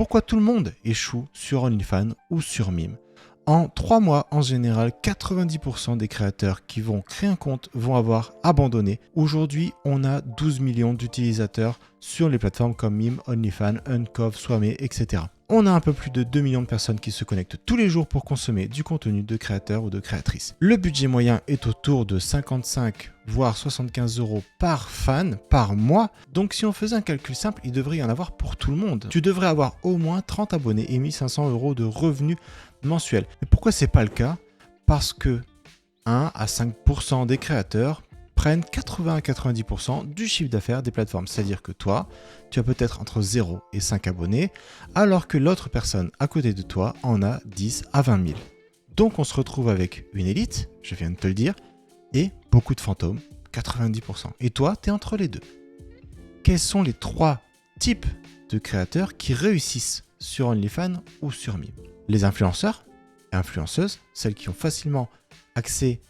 Pourquoi tout le monde échoue sur OnlyFans ou sur Mime? En 3 mois, en général, 90% des créateurs qui vont créer un compte vont avoir abandonné. Aujourd'hui, on a 12 millions d'utilisateurs sur les plateformes comme Mime, OnlyFans, Uncov, Swame, etc. On a un peu plus de 2 millions de personnes qui se connectent tous les jours pour consommer du contenu de créateurs ou de créatrices. Le budget moyen est autour de 55 voire 75 euros par fan par mois. Donc si on faisait un calcul simple, il devrait y en avoir pour tout le monde. Tu devrais avoir au moins 30 abonnés et 1500 euros de revenus mensuels. Et pourquoi c'est pas le cas? Parce que 1 à 5% des créateurs prennent 80 à 90% du chiffre d'affaires des plateformes. C'est-à-dire que toi, tu as peut-être entre 0 et 5 abonnés, alors que l'autre personne à côté de toi en a 10 à 20 000. Donc on se retrouve avec une élite, je viens de te le dire, et beaucoup de fantômes, 90%. Et toi, tu es entre les deux. Quels sont les 3 types de créateurs qui réussissent sur OnlyFans ou sur Mime? Les influenceurs et influenceuses, celles qui ont facilement accès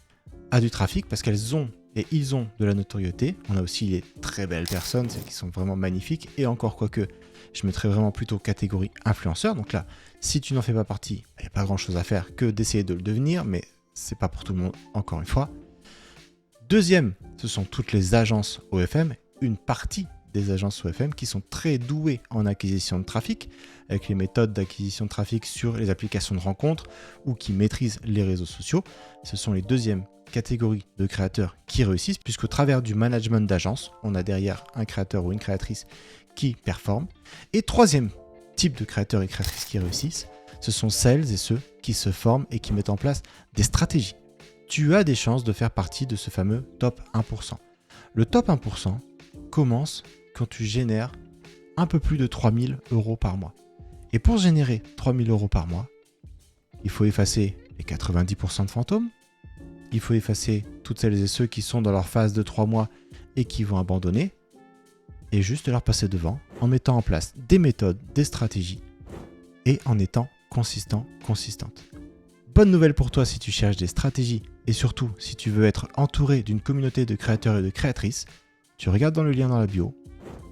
à du trafic parce qu'elles ont et ils ont de la notoriété. On a aussi les très belles personnes, celles qui sont vraiment magnifiques. Et encore quoique, je mettrais vraiment plutôt catégorie influenceur. Donc là, si tu n'en fais pas partie, il n'y a pas grand chose à faire que d'essayer de le devenir, mais c'est pas pour tout le monde, encore une fois. Deuxième, ce sont toutes les agences OFM, une partie des agences OFM qui sont très douées en acquisition de trafic, avec les méthodes d'acquisition de trafic sur les applications de rencontres ou qui maîtrisent les réseaux sociaux. Ce sont les deuxièmes catégories de créateurs qui réussissent, puisqu'au travers du management d'agence, on a derrière un créateur ou une créatrice qui performe. Et troisième type de créateurs et créatrices qui réussissent, ce sont celles et ceux qui se forment et qui mettent en place des stratégies. Tu as des chances de faire partie de ce fameux top 1%. Le top 1% commence quand tu génères un peu plus de 3000 euros par mois. Et pour générer 3000 euros par mois, il faut effacer les 90% de fantômes, il faut effacer toutes celles et ceux qui sont dans leur phase de 3 mois et qui vont abandonner, et juste leur passer devant en mettant en place des méthodes, des stratégies, et en étant consistante. Bonne nouvelle pour toi si tu cherches des stratégies, et surtout si tu veux être entouré d'une communauté de créateurs et de créatrices, tu regardes dans le lien dans la bio,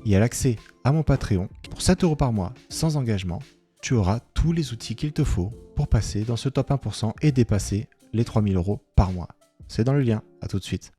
il y a l'accès à mon Patreon. Pour 7 euros par mois, sans engagement, tu auras tous les outils qu'il te faut pour passer dans ce top 1% et dépasser les 3000 euros par mois. C'est dans le lien, à tout de suite.